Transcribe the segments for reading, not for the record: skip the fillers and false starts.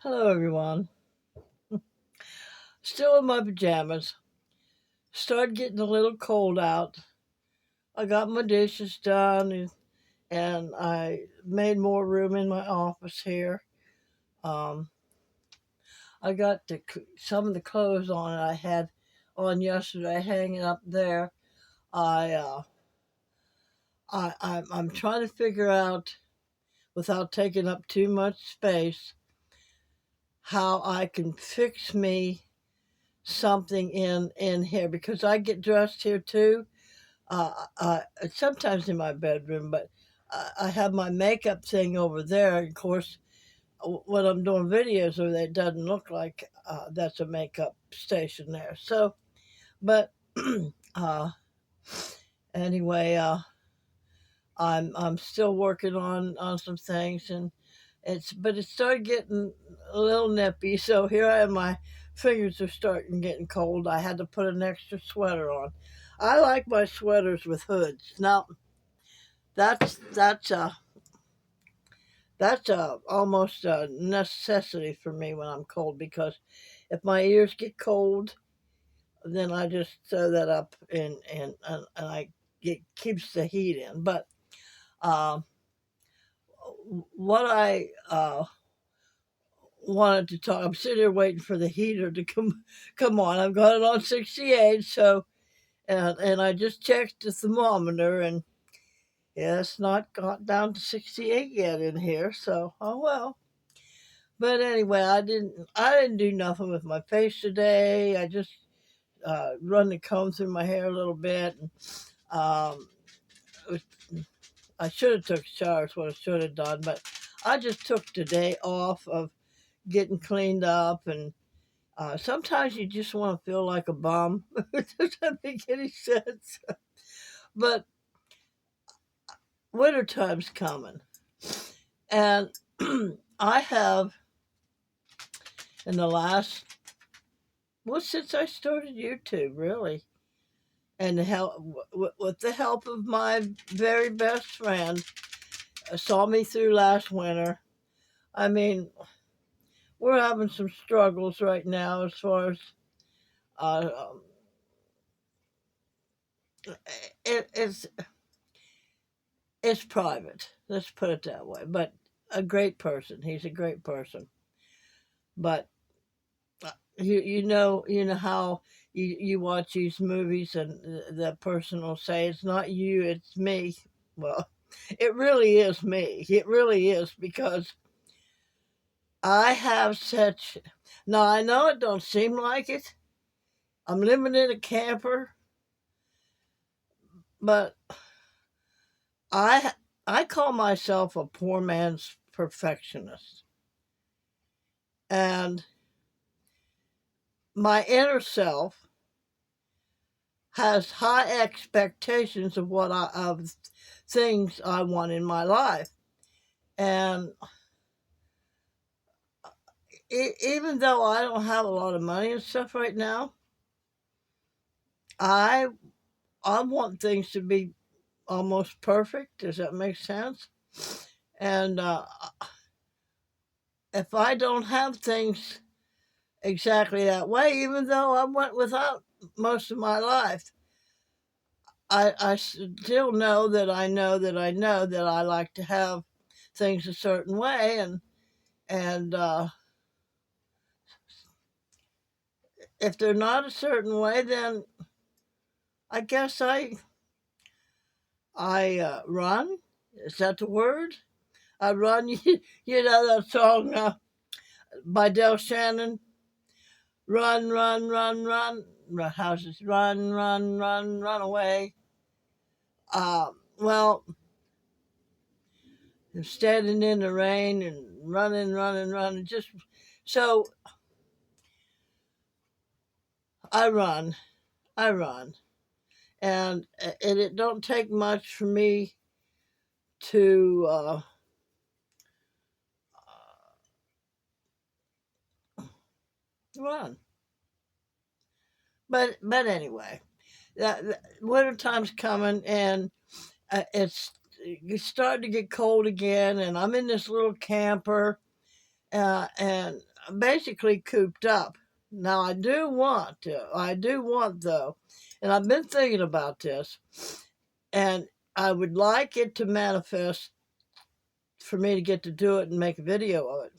Hello, everyone. Still in my pajamas. Started getting a little cold out. I got my dishes done and I made more room in my office here. Um, I got some of the clothes on I had on yesterday hanging up there. I, uh, I'm trying to figure out, without taking up too much space, how I can fix me something in here because I get dressed here too. Sometimes in my bedroom, but I have my makeup thing over there. Of course, when I'm doing videos, or it doesn't look like that's a makeup station there. So, but uh, anyway, I'm still working on some things, and it started getting a little nippy. So here I am. My fingers are starting getting cold. I had to put an extra sweater on. I like my sweaters with hoods. Now that's that's a that's almost a necessity for me when I'm cold because if my ears get cold, then I just throw that up and I it keeps the heat in. But uh, what I wanted to talk, I'm sitting here waiting for the heater to come on. I've got it on 68, so and I just checked the thermometer and yeah, it's not got down to 68 yet in here. So oh well. But anyway, I didn't do nothing with my face today. I just run the comb through my hair a little bit. And, um, it was, I should have took a shower. Is what I should have done. But I just took the day off of getting cleaned up. And sometimes you just want to feel like a bum. It doesn't make any sense. But winter time's coming, and I have in the last since I started YouTube really and help with the help of my very best friend, saw me through last winter. I mean, we're having some struggles right now as far as uh, um, it's private. Let's put it that way. But a great person. He's a great person. But you know how you watch these movies and the person will say it's not you, it's me. Well, it really is me. It really is because I have such. Now I know it don't seem like it. I'm living in a camper, but I I call myself a poor man's perfectionist, and my inner self has high expectations of of things I want in my life, and even though I don't have a lot of money and stuff right now, I I want things to be almost perfect. Does that make sense? And if I don't have things exactly that way, even though I went without most of my life, I still know that I like to have things a certain way, and if they're not a certain way, then I guess I run. Is that the word? I run. You know that song by Del Shannon. Run, run, run, run. Houses, run, run, run, run away. Well, standing in the rain and running, running, running. Just so I run, I run, and it don't take much for me to run. But anyway, winter time's coming, and it's starting to get cold again, and I'm in this little camper, and basically cooped up. Now I do want though, and I've been thinking about this, and I would like it to manifest for me to get to do it and make a video of it.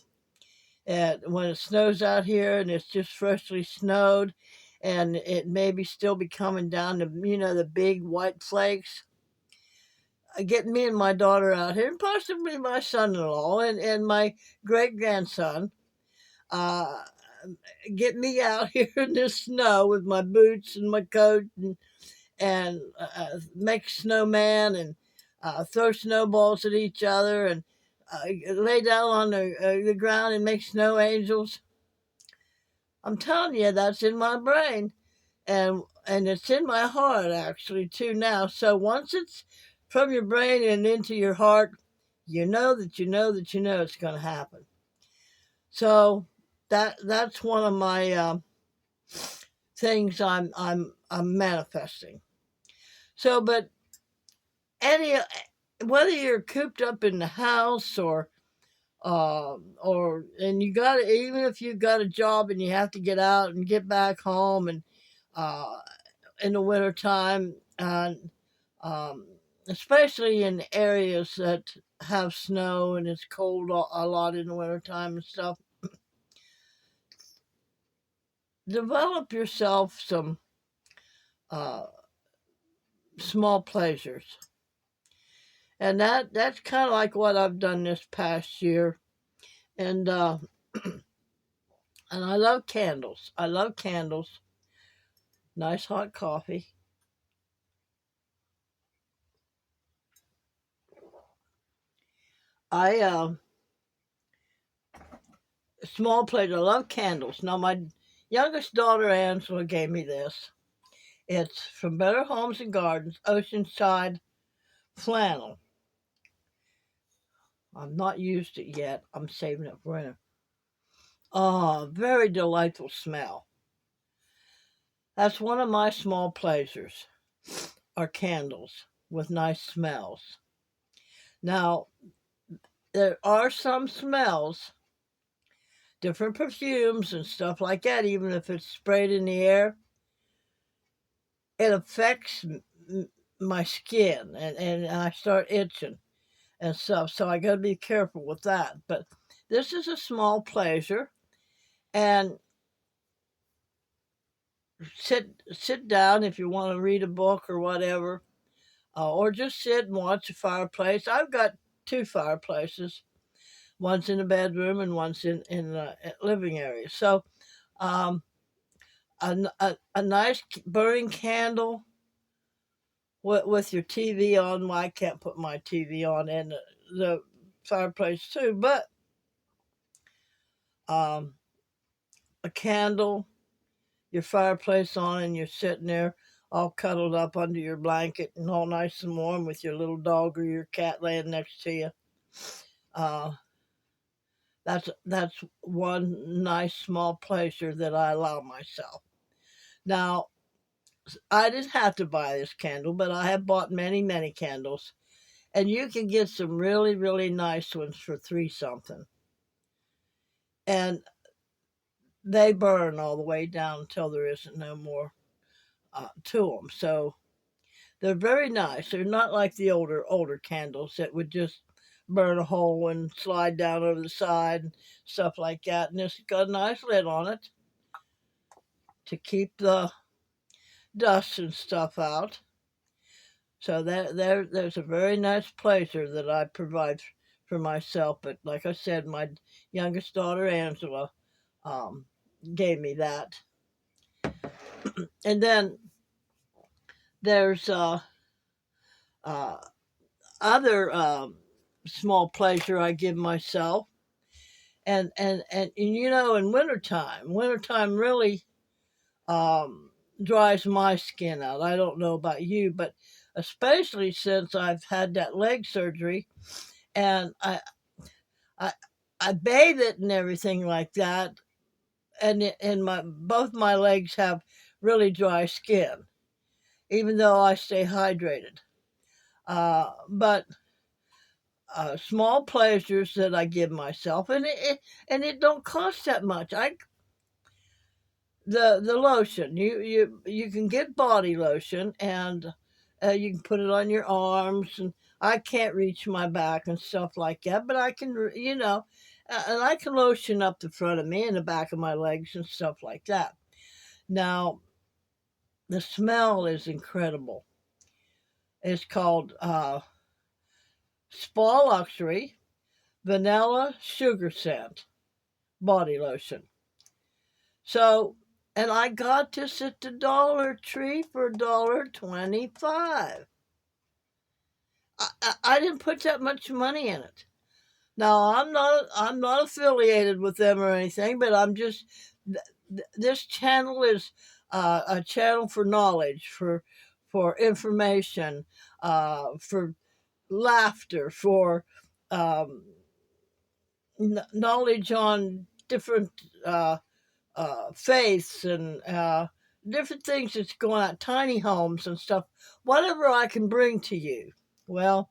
And when it snows out here and it's just freshly snowed, and it may be still be coming down to, the big white flakes, get me and my daughter out here, and possibly my son-in-law and my great-grandson, uh, get me out here in this snow with my boots and my coat, and make a snowman, and throw snowballs at each other, and lay down on the ground and make snow angels. I'm telling you, that's in my brain, and it's in my heart actually too now. So once it's from your brain and into your heart, you know that you know that you know it's going to happen. So that's one of my things I'm manifesting. So, but any whether you're cooped up in the house or and you got even if you got a job and you have to get out and get back home, and uh, in the wintertime, and um, especially in areas that have snow and it's cold a lot in the wintertime and stuff, develop yourself some uh, small pleasures. And that's kind of like what I've done this past year. And and I love candles. I love candles. Nice hot coffee. I Small plate. I love candles. Now my youngest daughter Angela gave me this. It's from Better Homes and Gardens, Oceanside flannel. I've not used it yet. I'm saving it for winter. Oh, very delightful smell. That's one of my small pleasures, are candles with nice smells. Now, there are some smells, different perfumes and stuff like that, even if it's sprayed in the air, it affects my skin, and I start itching and stuff. So I got to be careful with that. But this is a small pleasure, and sit down if you want to read a book or whatever, or just sit and watch a fireplace. I've got two fireplaces. One's in the bedroom and one's in the living area. So um, a nice burning candle with your TV on. Well, I can't put my TV on in the fireplace too, but um, a candle, your fireplace on, and you're sitting there all cuddled up under your blanket and all nice and warm with your little dog or your cat laying next to you. Uh, that's one nice small pleasure that I allow myself. Now, I didn't have to buy this candle, but I have bought many, many candles, and you can get some really, really nice ones for 3 something. And they burn all the way down until there isn't no more to them. So they're very nice. They're not like the older candles that would just burn a hole and slide down over the side and stuff like that. And it's got a nice lid on it to keep the dust and stuff out. So there's a very nice pleasure that I provide for myself. But like I said, my youngest daughter Angela um, gave me that. And then there's uh, other small pleasure I give myself, and in wintertime really dries my skin out. I don't know about you, but especially since I've had that leg surgery, and I I bathe it and everything like that, and my both my legs have really dry skin, even though I stay hydrated. But small pleasures that I give myself, and it don't cost that much. The lotion, you can get body lotion, and you can put it on your arms, and I can't reach my back and stuff like that, but I can, and I can lotion up the front of me and the back of my legs and stuff like that. Now, the smell is incredible. It's called Spa Luxury Vanilla Sugar Scent Body Lotion. So, and I got this at the Dollar Tree for $1.25. I didn't put that much money in it. Now, I'm not affiliated with them or anything, but I'm just this channel is a channel for knowledge, for information, for laughter, for um, knowledge on different faiths and different things that's going on, tiny homes and stuff. Whatever I can bring to you. Well,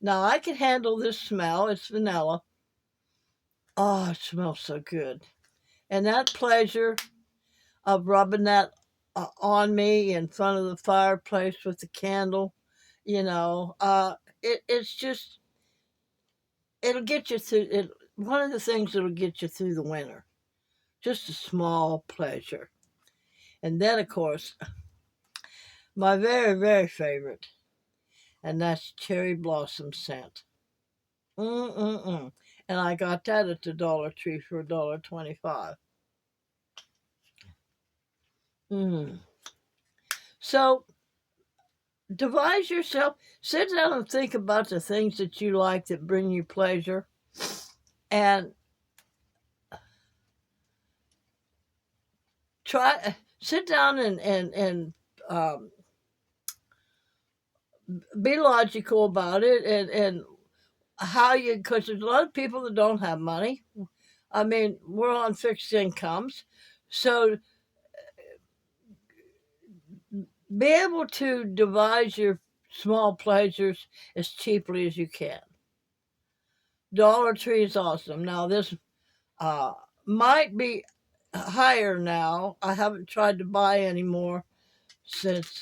now I can handle this smell. It's vanilla. Oh, it smells so good. And that pleasure of rubbing that on me in front of the fireplace with the candle, it's just, it'll get you through it. One of the things that'll get you through the winter. Just a small pleasure. And then, of course, my very, very favorite, and that's cherry blossom scent. Mm-mm-mm. And I got that at the Dollar Tree for $1.25. Mm. So devise yourself, sit down and think about the things that you like that bring you pleasure, and sit down and be logical about it, and how you, because there's a lot of people that don't have money. I mean, we're on fixed incomes, so be able to devise your small pleasures as cheaply as you can. Dollar Tree is awesome. Now, this might be higher now. I haven't tried to buy any more since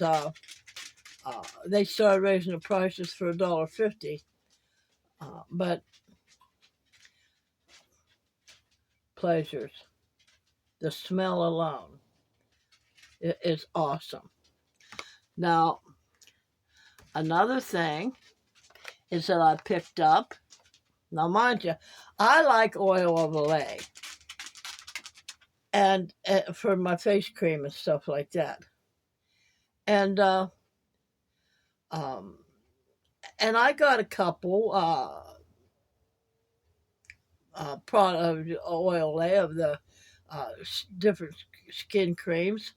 they started raising the prices for $1.50. But pleasures, the smell alone is awesome. Now, another thing is that I picked up, now mind you, I like oil of Olay, and for my face cream and stuff like that. And and I got a couple product oil of the different skin creams,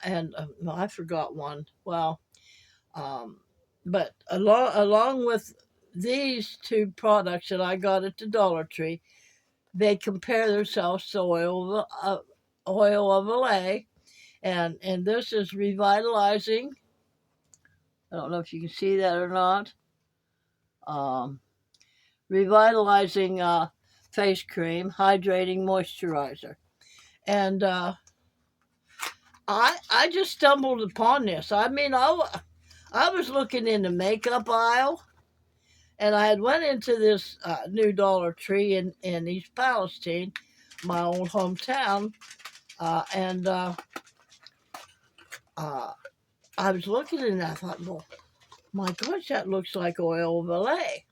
and I forgot one. Well, but along with these two products that I got at the Dollar Tree, they compare themselves to oil of Olay, and this is revitalizing. I don't know if you can see that or not. Revitalizing face cream, hydrating moisturizer, and I just stumbled upon this. I mean, I was looking in the makeup aisle, and I had went into this new Dollar Tree in East Palestine, my old hometown, and I was looking and I thought, well, my gosh, that looks like oil of Olay.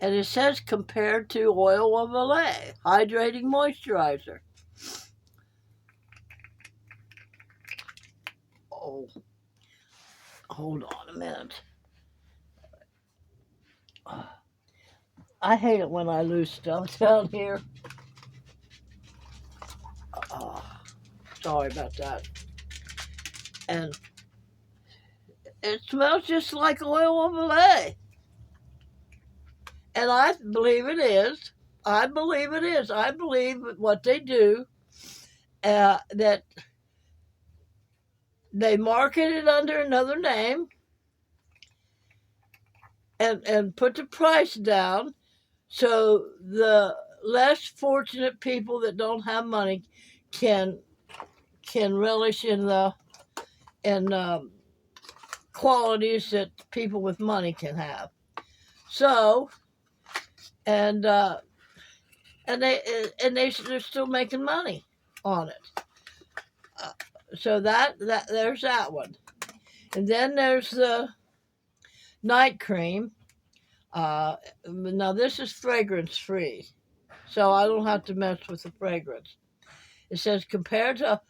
And it says compared to oil of Olay, hydrating moisturizer. Oh, hold on a minute. I hate it when I lose stuff down here. Sorry about that. And it smells just like oil of Olay. And I believe it is. I believe it is. I believe what they do, that they market it under another name, and put the price down so the less fortunate people that don't have money can relish in the in qualities that people with money can have. So and they're still making money on it. Uh, so that there's that one, and then there's the night cream. Now this is fragrance free, so I don't have to mess with the fragrance. It says compared to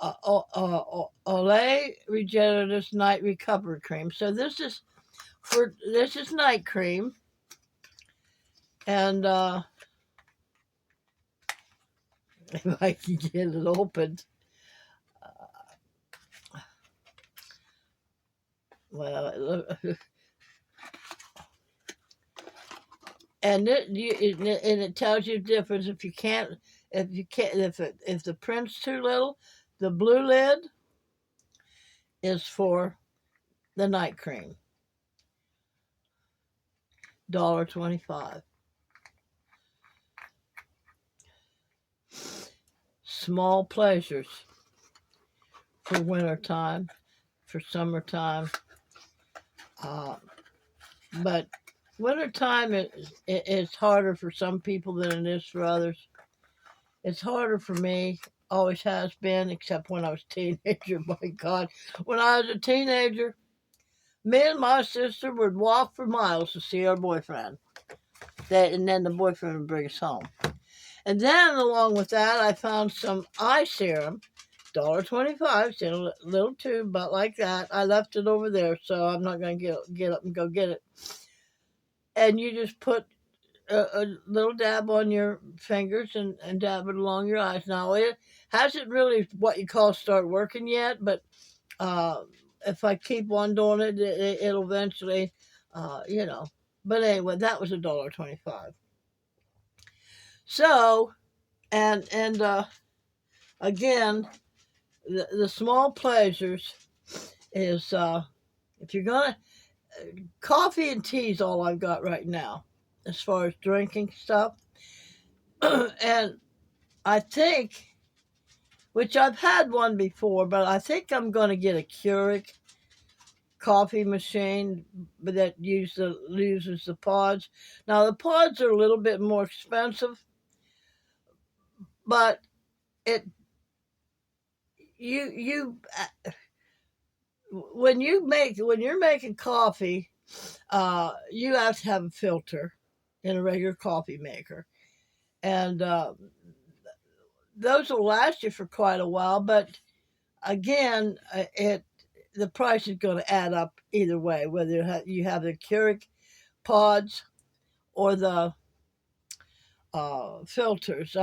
Olay Regenerative's Night Recovery Cream. So this is night cream, and if I can get it opened, well, and it tells you the difference. If the print's too little, the blue lid is for the night cream, $1.25. Small pleasures for wintertime, for summertime, but wintertime it's harder for some people than it is for others. It's harder for me, always has been, except when I was a teenager. My God, when I was a teenager, me and my sister would walk for miles to see our boyfriend. And then the boyfriend would bring us home. And then along with that, I found some eye serum, $1.25. It's in a little tube, about like that. I left it over there, so I'm not going to get up and go get it. And you just put a little dab on your fingers and dab it along your eyes. Now, it hasn't really what you call start working yet, but if I keep on doing it, it'll eventually, you know. But anyway, that was $1.25. So, and again, the small pleasures is if you're gonna coffee and tea is all I've got right now as far as drinking stuff. And I think, which I've had one before, but I think I'm going to get a Keurig coffee machine that uses the pods. Now the pods are a little bit more expensive, but it you when you're making coffee, you have to have a filter in a regular coffee maker, and those will last you for quite a while. But again, the price is going to add up either way, whether you have the Keurig pods or the filters.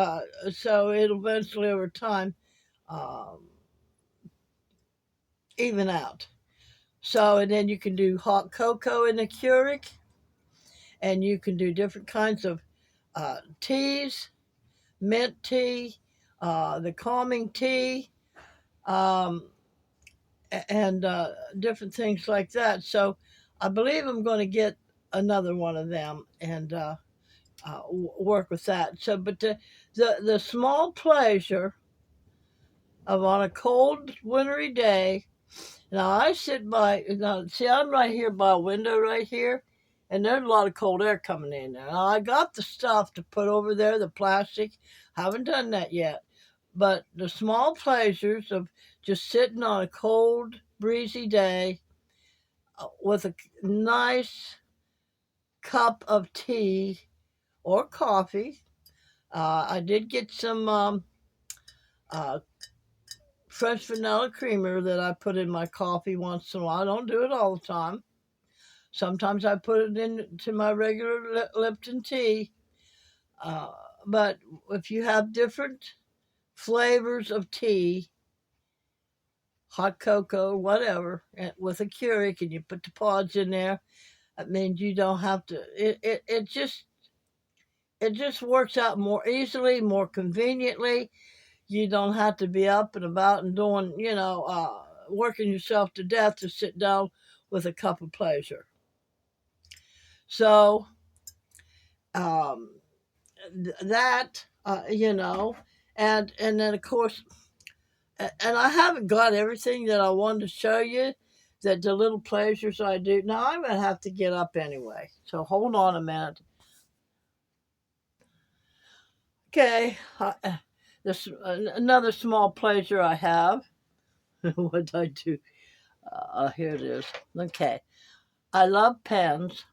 So it'll eventually, over time, um, even out. So, and then you can do hot cocoa in the Keurig, and you can do different kinds of teas, mint tea, the calming tea, um, and different things like that. So I believe I'm going to get another one of them and work with that. So, but the small pleasure of on a cold, wintry day. Now I sit by. Now see, I'm right here by a window right here, and there's a lot of cold air coming in there. Now I got the stuff to put over there, the plastic. Haven't done that yet. But the small pleasures of just sitting on a cold, breezy day with a nice cup of tea or coffee. I did get some uh, fresh vanilla creamer that I put in my coffee once in a while. I don't do it all the time. Sometimes I put it into my regular Lipton tea. Uh, but if you have different flavors of tea, hot cocoa, whatever, with a Keurig, and you put the pods in there, that means you don't have to. It just works out more easily, more conveniently. You don't have to be up and about and doing, working yourself to death to sit down with a cup of pleasure. So um, that you know, and then of course, and I haven't got everything that I wanted to show you. That the little pleasures I do. Now I'm gonna have to get up anyway. So hold on a minute. Okay, this another small pleasure I have. What I do? Here it is. Okay, I love pens,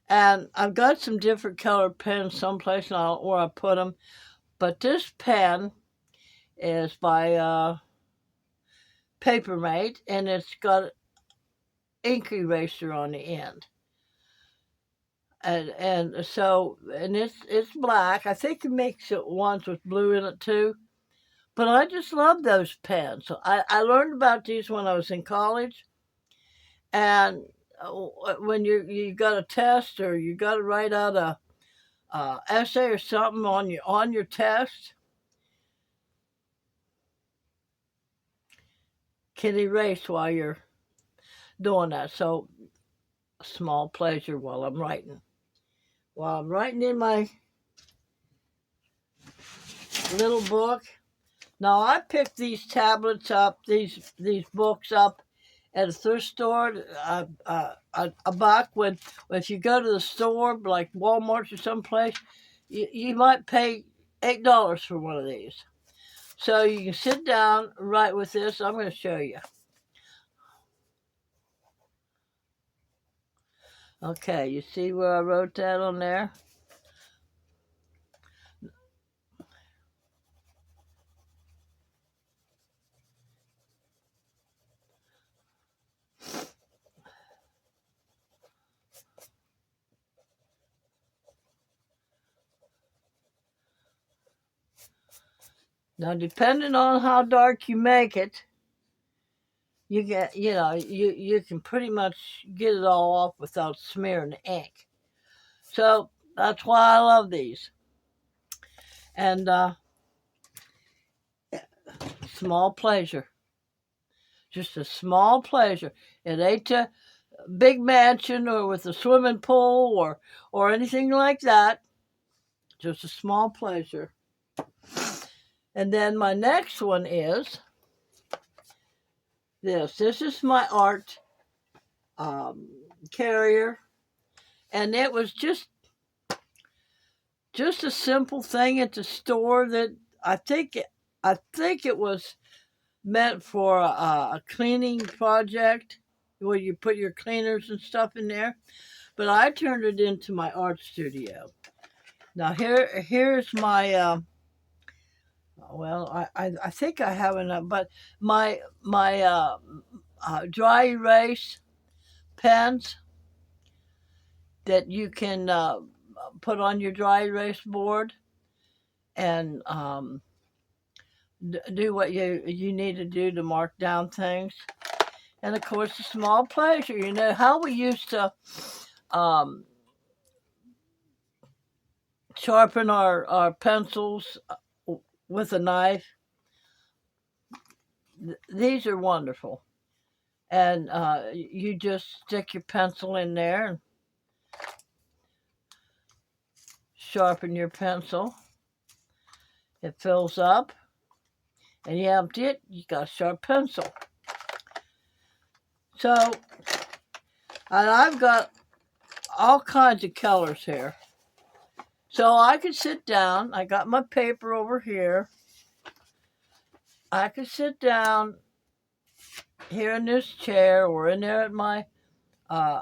and I've got some different colored pens someplace now where I put them. But this pen is by Papermate, and it's got ink eraser on the end. And so it's black. I think it makes it ones with blue in it too. But I just love those pens. I learned about these when I was in college, and when you got a test or you got to write out a essay or something on your test, can erase while you're doing that. So a small pleasure while I'm writing. While I'm writing in my little book. Now I picked these tablets up, these books up at a thrift store. A buck when if you go to the store like Walmart or someplace, you might pay $8 for one of these. So you can sit down, write with this. I'm going to show you. Okay, you see where I wrote that on there? Now, depending on how dark you make it, you get, you can pretty much get it all off without smearing the ink. So that's why I love these. And small pleasure, just a small pleasure. It ain't a big mansion or with a swimming pool or anything like that. Just a small pleasure. And then my next one is this. This is my art um, carrier, and it was just a simple thing at the store that I think it was meant for a cleaning project where you put your cleaners and stuff in there. But I turned it into my art studio. Now here's my well I think I have enough, but my dry erase pens that you can put on your dry erase board and do what you need to do to mark down things. And of course, a small pleasure. You know how we used to um, sharpen our pencils with a knife. These are wonderful. And you just stick your pencil in there and sharpen your pencil. It fills up, and you empty it. You got a sharp pencil. So, and I've got all kinds of colors here. So I could sit down. I got my paper over here. I could sit down here in this chair or in there at my uh,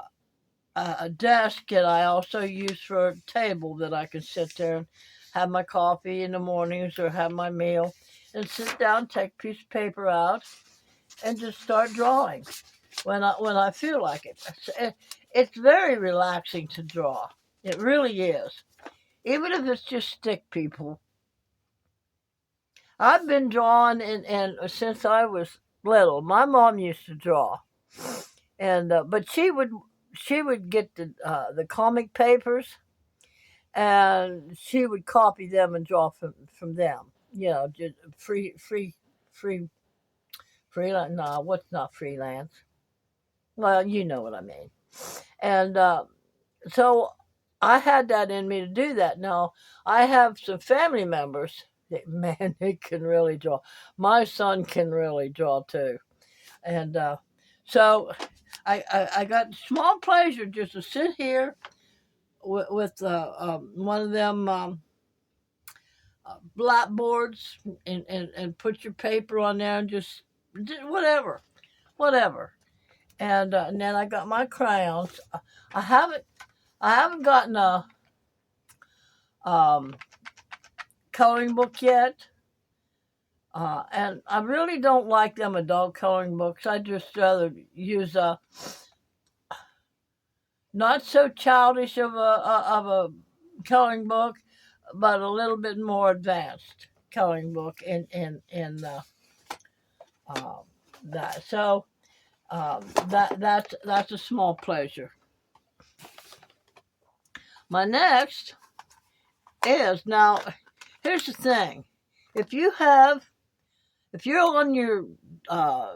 desk that I also use for a table that I can sit there and have my coffee in the mornings or have my meal and sit down, take a piece of paper out, and just start drawing when I feel like it. It's very relaxing to draw. It really is. Even if it's just stick people. I've been drawing and since I was little. My mom used to draw, and but she would get the comic papers and she would copy them and draw from them. You know, just free freelance. No, what's not freelance? Well, you know what I mean. And So I had that in me to do that. Now, I have some family members that, man, they can really draw. My son can really draw too. And so I got small pleasure just to sit here with one of them blackboards and put your paper on there and just whatever, whatever. And then I got my crayons. I haven't I haven't gotten a um, coloring book yet. And I really don't like them adult coloring books. I just rather use a not so childish of a coloring book, but a little bit more advanced coloring book in uh, that. So that's a small pleasure. My next is now. Here's the thing: if you have, if you're on your uh,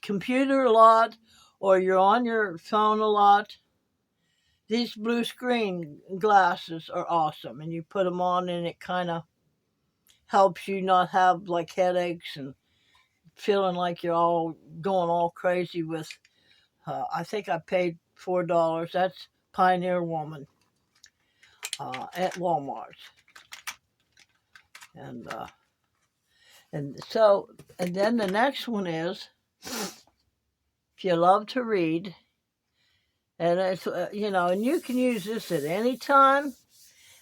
computer a lot, or you're on your phone a lot, these blue screen glasses are awesome, and you put them on, and it kind of helps you not have like headaches and feeling like you're all going all crazy with. I think I paid $4. That's Pioneer Woman at Walmart, and uh, and so and then the next one is if you love to read, and it's and you can use this at any time.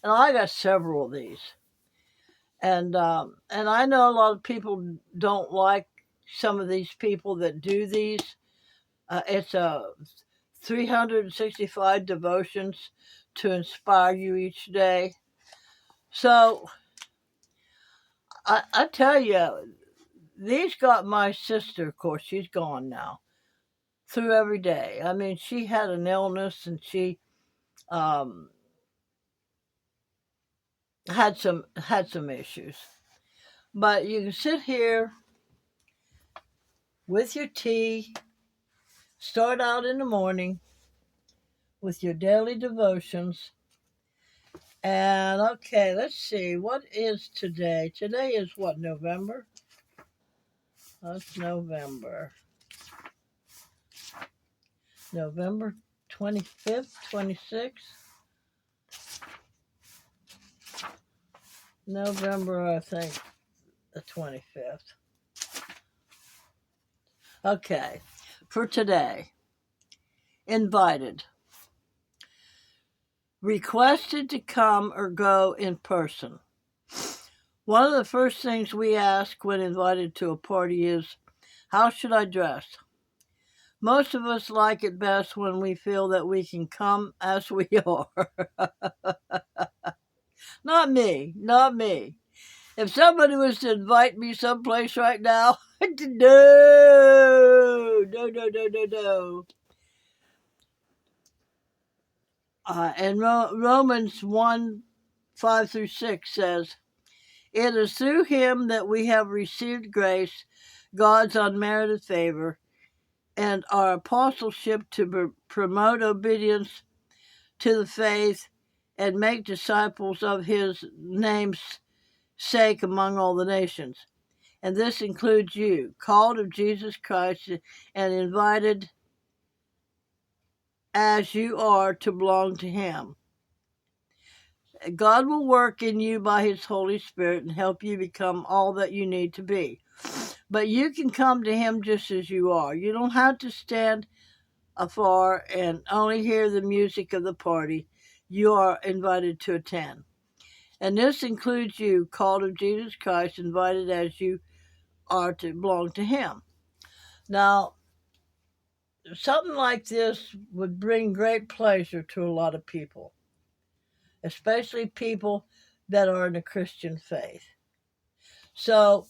And I got several of these, and I know a lot of people don't like some of these people that do these. It's a 365 devotions to inspire you each day. So I tell you, these got my sister. Of course, she's gone now. Through every day. I mean, she had an illness and she um, had some issues. But you can sit here with your tea, start out in the morning with your daily devotions. And okay, let's see, what is today? Today is what, November? That's November. November 25th, 26th? November, I think, the 25th. Okay, for today, invited. Requested to come or go in person. One of the first things we ask when invited to a party is, how should I dress? Most of us like it best when we feel that we can come as we are. Not me, not me. If somebody was to invite me someplace right now, no, no, no, no, no, no. And Romans 1, 5 through 6 says, it is through him that we have received grace, God's unmerited favor, and our apostleship to promote obedience to the faith and make disciples of his name's sake among all the nations. And this includes you, called of Jesus Christ and invited as you are to belong to him. God will work in you by his Holy Spirit and help you become all that you need to be. But you can come to him just as you are. You don't have to stand afar and only hear the music of the party. You are invited to attend. And this includes you, called of Jesus Christ, invited as you are to belong to him. Now, something like this would bring great pleasure to a lot of people, especially people that are in the Christian faith. So,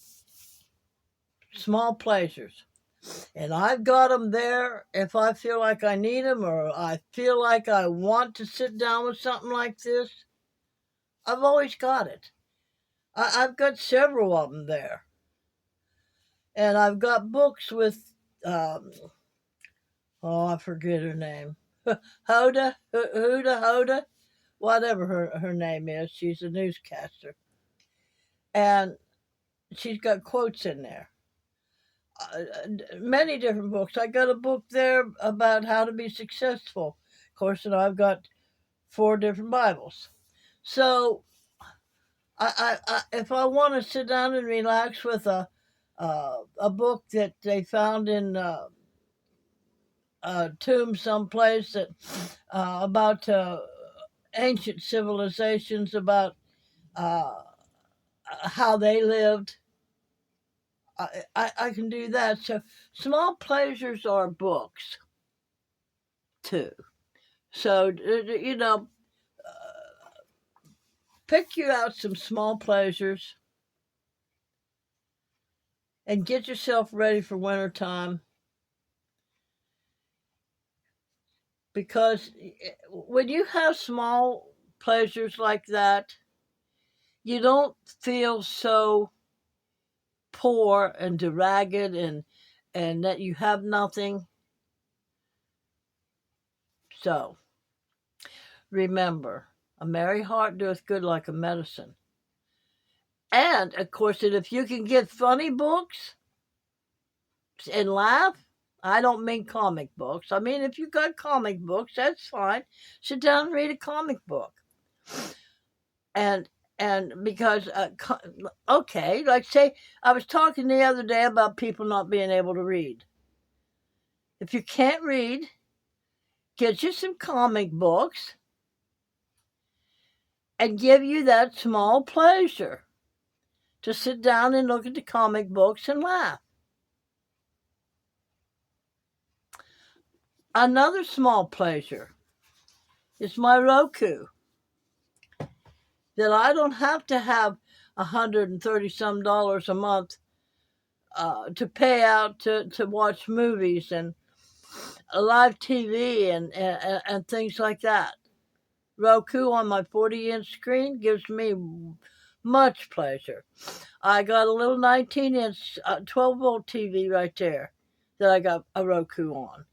small pleasures. And I've got them there if I feel like I need them or I feel like I want to sit down with something like this. I've always got it. I've got several of them there. And I've got books with, I forget her name. Hoda, whatever her name is. She's a newscaster. And she's got quotes in there. Many different books. I got a book there about how to be successful. Of course, and I've got 4 different Bibles. So if I want to sit down and relax with a book that they found in a tomb someplace that about ancient civilizations, about uh, how they lived, I can do that. So small pleasures are books too. So pick you out some small pleasures and get yourself ready for winter time, because when you have small pleasures like that, you don't feel so poor and ragged and that you have nothing. So remember, a merry heart doeth good like a medicine. And of course, that if you can get funny books and laugh, I don't mean comic books. I mean, if you got comic books, that's fine. Sit down and read a comic book. And because okay, like say I was talking the other day about people not being able to read. If you can't read, get you some comic books and give you that small pleasure to sit down and look at the comic books and laugh. Another small pleasure is my Roku, that I don't have to have $130 some a month to pay out to watch movies and live TV and things like that. Roku on my 40-inch screen gives me much pleasure. I got a little 19-inch 12-volt TV right there that I got a Roku on.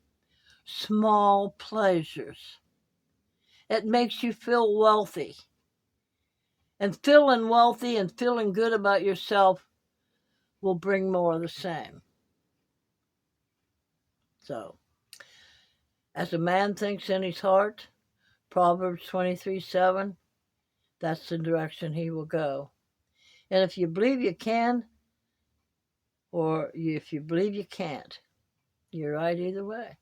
Small pleasures. It makes you feel wealthy. And feeling wealthy and feeling good about yourself will bring more of the same. So, as a man thinks in his heart, Proverbs 23:7, that's the direction he will go. And if you believe you can, or if you believe you can't, you're right either way.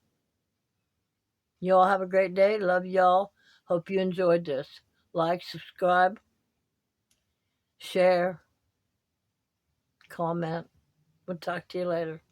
You all have a great day. Love y'all. Hope you enjoyed this. Like, subscribe, share, comment. We'll talk to you later.